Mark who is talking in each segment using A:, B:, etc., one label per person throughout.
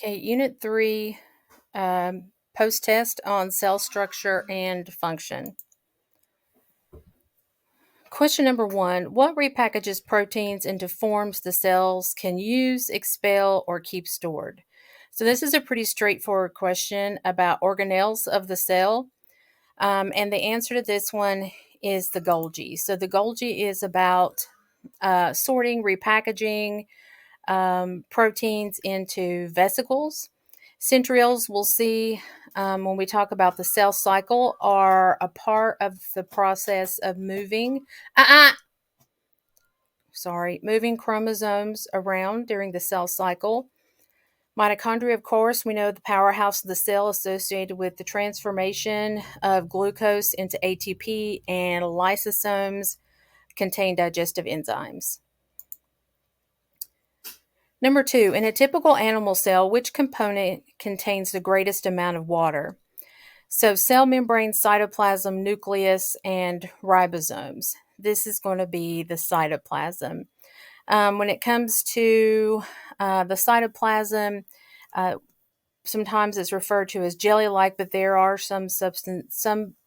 A: Okay, Unit 3, post-test on cell structure and function. Question number 1. What repackages proteins into forms the cells can use, expel, or keep stored? So this is a pretty straightforward question about organelles of the cell. And the answer to this one is the Golgi. So the Golgi is about sorting, repackaging, proteins into vesicles. Centrioles, we'll see when we talk about the cell cycle, are a part of the process of moving chromosomes around during the cell cycle. Mitochondria, of course, we know the powerhouse of the cell associated with the transformation of glucose into ATP, and lysosomes contain digestive enzymes. Number 2, in a typical animal cell, which component contains the greatest amount of water? So cell membrane, cytoplasm, nucleus, and ribosomes. This is going to be the cytoplasm. When it comes to the cytoplasm, sometimes it's referred to as jelly-like, but there are some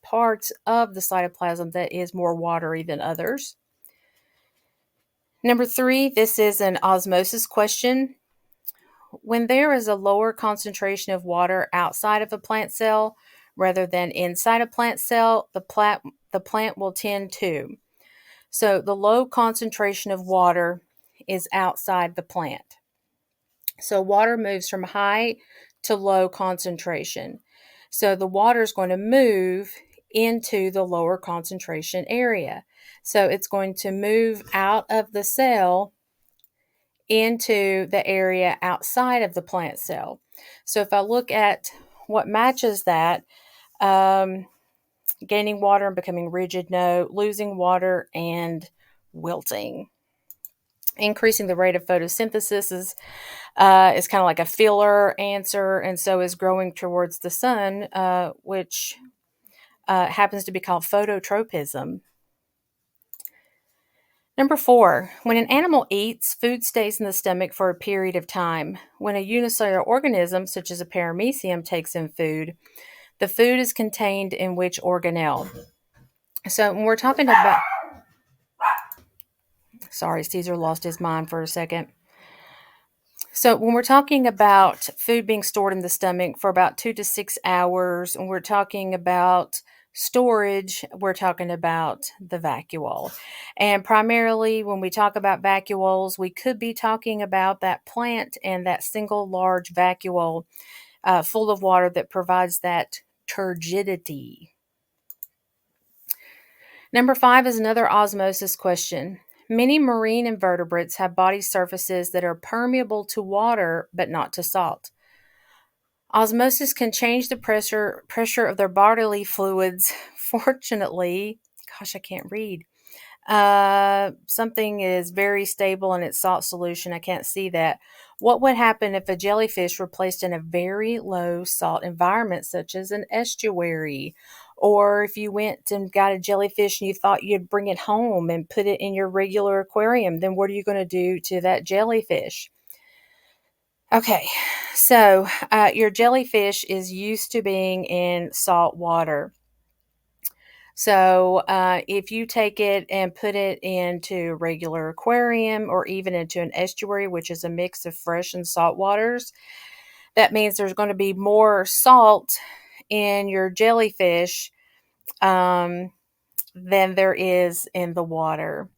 A: parts of the cytoplasm that is more watery than others. Number 3, this is an osmosis question. When there is a lower concentration of water outside of a plant cell rather than inside a plant cell, the plant will tend to. So the low concentration of water is outside the plant. So water moves from high to low concentration. So the water is going to move into the lower concentration area. So it's going to move out of the cell into the area outside of the plant cell. So if I look at what matches that, gaining water and becoming rigid, no. Losing water and wilting. Increasing the rate of photosynthesis is kind of like a filler answer, and so is growing towards the sun, which happens to be called phototropism. Number 4, when an animal eats, food stays in the stomach for a period of time. When a unicellular organism, such as a paramecium, takes in food, the food is contained in which organelle? So when we're talking about... Sorry, Caesar lost his mind for a second. So when we're talking about food being stored in the stomach for about 2 to 6 hours, and we're talking about storage, we're talking about the vacuole. And primarily when we talk about vacuoles, we could be talking about that plant and that single large vacuole full of water that provides that turgidity. Number 5 is another osmosis question. Many marine invertebrates have body surfaces that are permeable to water but not to salt. Osmosis can change the pressure of their bodily fluids. Fortunately, gosh, I can't read. Something is very stable in its salt solution. I can't see that. What would happen if a jellyfish were placed in a very low salt environment, such as an estuary? Or if you went and got a jellyfish and you thought you'd bring it home and put it in your regular aquarium, then what are you going to do to that jellyfish? Okay, so your jellyfish is used to being in salt water. So if you take it and put it into a regular aquarium or even into an estuary, which is a mix of fresh and salt waters, that means there's going to be more salt in your jellyfish than there is in the water.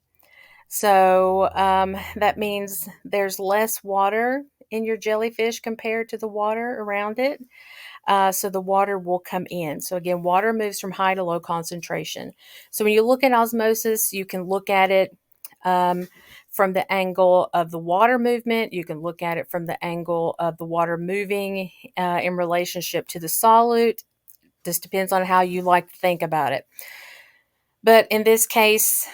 A: So that means there's less water in your jellyfish compared to the water around it. So the water will come in. So again, water moves from high to low concentration. So when you look at osmosis, you can look at it from the angle of the water movement. You can look at it from the angle of the water moving in relationship to the solute. This depends on how you like to think about it. But in this case,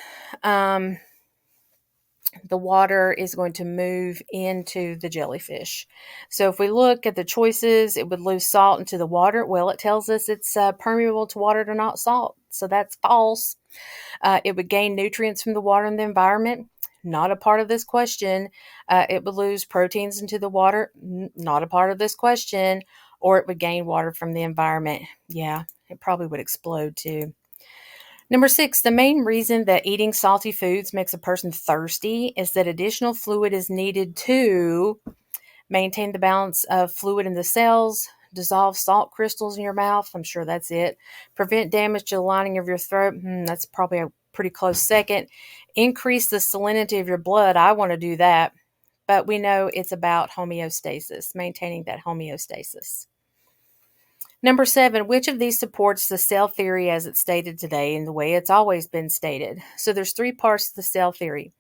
A: the water is going to move into the jellyfish. So if we look at the choices, it would lose salt into the water. Well, it tells us it's permeable to water to not salt. So that's false. It would gain nutrients from the water and the environment. Not a part of this question. It would lose proteins into the water. Not a part of this question. Or it would gain water from the environment. Yeah, it probably would explode too. Number 6, the main reason that eating salty foods makes a person thirsty is that additional fluid is needed to maintain the balance of fluid in the cells, dissolve salt crystals in your mouth. I'm sure that's it. Prevent damage to the lining of your throat. That's probably a pretty close second. Increase the salinity of your blood. I want to do that. But we know it's about homeostasis, maintaining that homeostasis. Number 7, which of these supports the cell theory as it's stated today and the way it's always been stated? So there's 3 parts to the cell theory.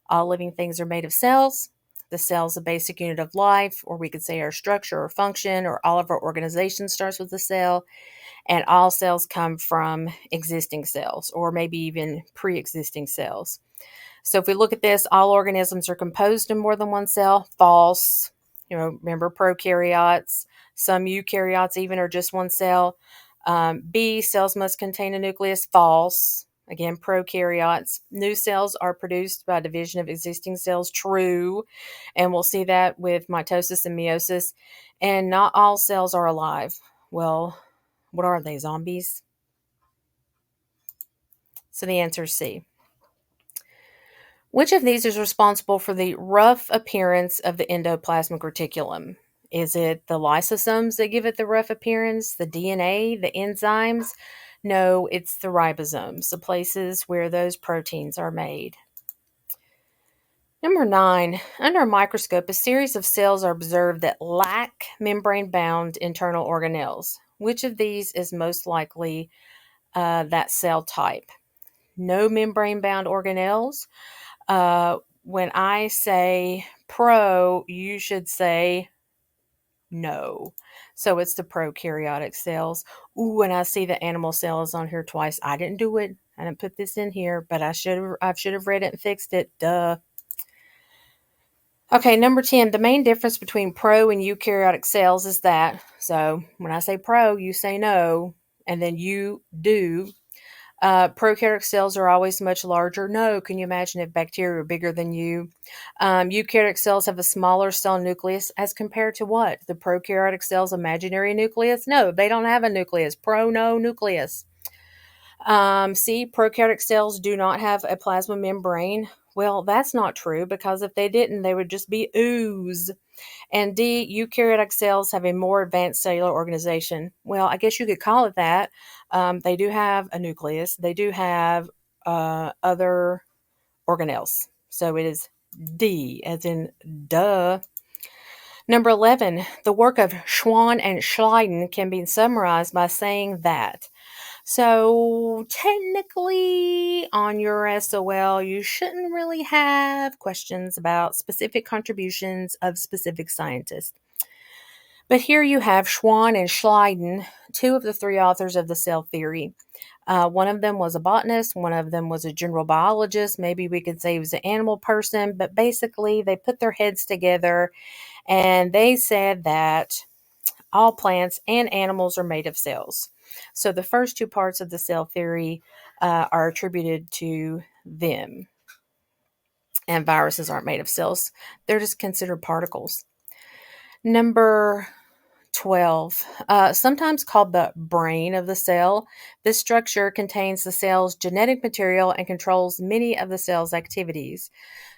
A: All living things are made of cells. The cell is a basic unit of life, or we could say our structure or function, or all of our organization starts with the cell. And all cells come from existing cells, or maybe even pre-existing cells. So if we look at this, all organisms are composed of more than one cell. False. Remember prokaryotes. Some eukaryotes even are just one cell. B, cells must contain a nucleus. False. Again, prokaryotes. New cells are produced by division of existing cells. True. And we'll see that with mitosis and meiosis. And not all cells are alive. Well, what are they, zombies? So the answer is C. Which of these is responsible for the rough appearance of the endoplasmic reticulum? Is it the lysosomes that give it the rough appearance, the DNA, the enzymes? No, it's the ribosomes, the places where those proteins are made. Number 9, under a microscope, a series of cells are observed that lack membrane-bound internal organelles. Which of these is most likely that cell type? No membrane-bound organelles. When I say pro, you should say no. So it's the prokaryotic cells. Ooh, and I see the animal cells on here twice. I didn't do it. I didn't put this in here, but I should have read it and fixed it. Duh. Okay, number 10, the main difference between pro and eukaryotic cells is that, so when I say pro, you say no, and then you do. Prokaryotic cells are always much larger. No, can you imagine if bacteria were bigger than you? Eukaryotic cells have a smaller cell nucleus as compared to what? The prokaryotic cell's imaginary nucleus? No, they don't have a nucleus. No nucleus. C, prokaryotic cells do not have a plasma membrane. Well, that's not true because if they didn't, they would just be ooze. And D, eukaryotic cells have a more advanced cellular organization. Well, I guess you could call it that. They do have a nucleus. They do have other organelles. So it is D, as in duh. Number 11, the work of Schwann and Schleiden can be summarized by saying that. So technically on your SOL, you shouldn't really have questions about specific contributions of specific scientists. But here you have Schwann and Schleiden, 2 of the 3 authors of the cell theory. One of them was a botanist, one of them was a general biologist. Maybe we could say he was an animal person, but basically they put their heads together and they said that all plants and animals are made of cells. So the first 2 parts of the cell theory are attributed to them. And viruses aren't made of cells. They're just considered particles. Number 12, sometimes called the brain of the cell. This structure contains the cell's genetic material and controls many of the cell's activities.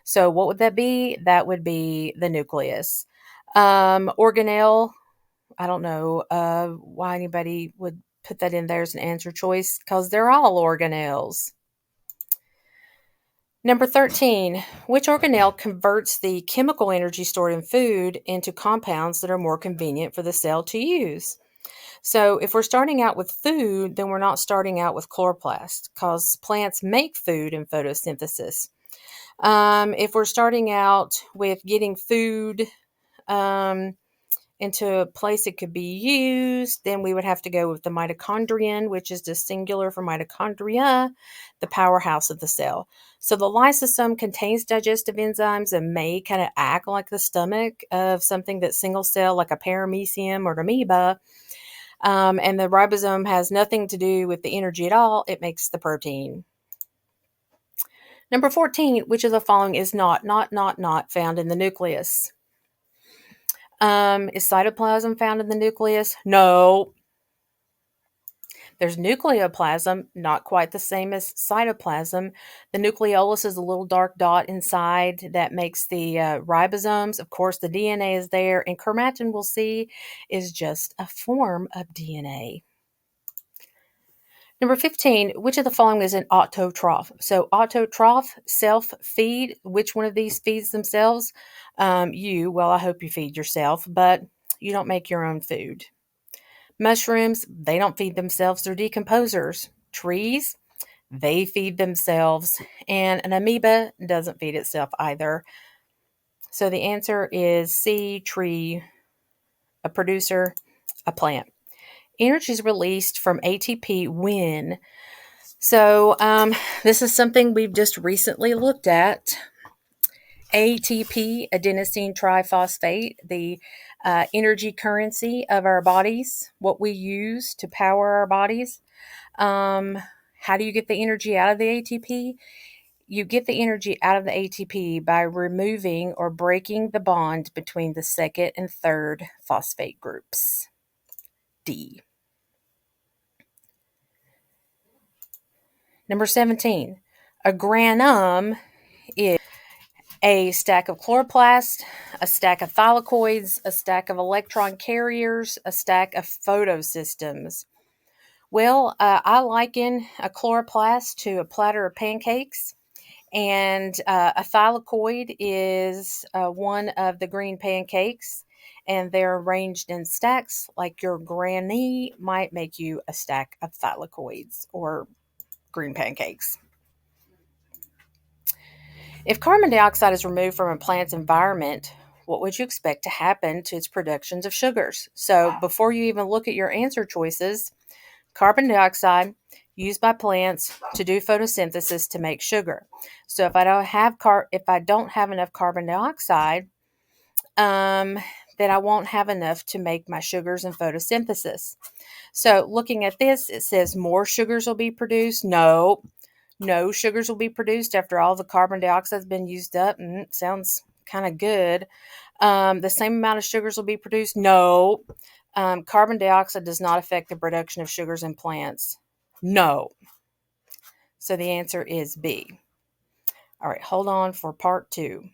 A: So what would that be? That would be the nucleus. Organelle, I don't know why anybody would put that in there as an answer choice because they're all organelles. Number 13, which organelle converts the chemical energy stored in food into compounds that are more convenient for the cell to use? So if we're starting out with food, then we're not starting out with chloroplast because plants make food in photosynthesis. If we're starting out with getting food into a place it could be used, then we would have to go with the mitochondrion, which is the singular for mitochondria, the powerhouse of the cell. So the lysosome contains digestive enzymes and may kind of act like the stomach of something that's single cell, like a paramecium or an amoeba. And the ribosome has nothing to do with the energy at all. It makes the protein. Number 14, which of the following is not found in the nucleus? Is cytoplasm found in the nucleus? No. There's nucleoplasm, not quite the same as cytoplasm. The nucleolus is a little dark dot inside that makes the ribosomes. Of course, the DNA is there, and chromatin, we'll see, is just a form of DNA. Number 15, which of the following is an autotroph? So autotroph, self-feed. Which one of these feeds themselves? Well, I hope you feed yourself, but you don't make your own food. Mushrooms, they don't feed themselves, they're decomposers. Trees, they feed themselves. And an amoeba doesn't feed itself either. So the answer is C, tree, a producer, a plant. Energy is released from ATP when? So this is something we've just recently looked at. ATP, adenosine triphosphate, the energy currency of our bodies, what we use to power our bodies. How do you get the energy out of the ATP? You get the energy out of the ATP by removing or breaking the bond between the second and third phosphate groups. D. Number 17, a granum is a stack of chloroplasts, a stack of thylakoids, a stack of electron carriers, a stack of photosystems. Well, I liken a chloroplast to a platter of pancakes, and a thylakoid is one of the green pancakes, and they're arranged in stacks like your granny might make you a stack of thylakoids or green pancakes. If carbon dioxide is removed from a plant's environment, what would you expect to happen to its productions of sugars? So before you even look at your answer choices, carbon dioxide used by plants to do photosynthesis to make sugar. So if I don't have enough carbon dioxide, then I won't have enough to make my sugars and photosynthesis. So looking at this, it says more sugars will be produced. No sugars will be produced after all the carbon dioxide has been used up. Sounds kind of good. The same amount of sugars will be produced. No. Carbon dioxide does not affect the production of sugars in plants. No. So the answer is B. All right, hold on for part 2.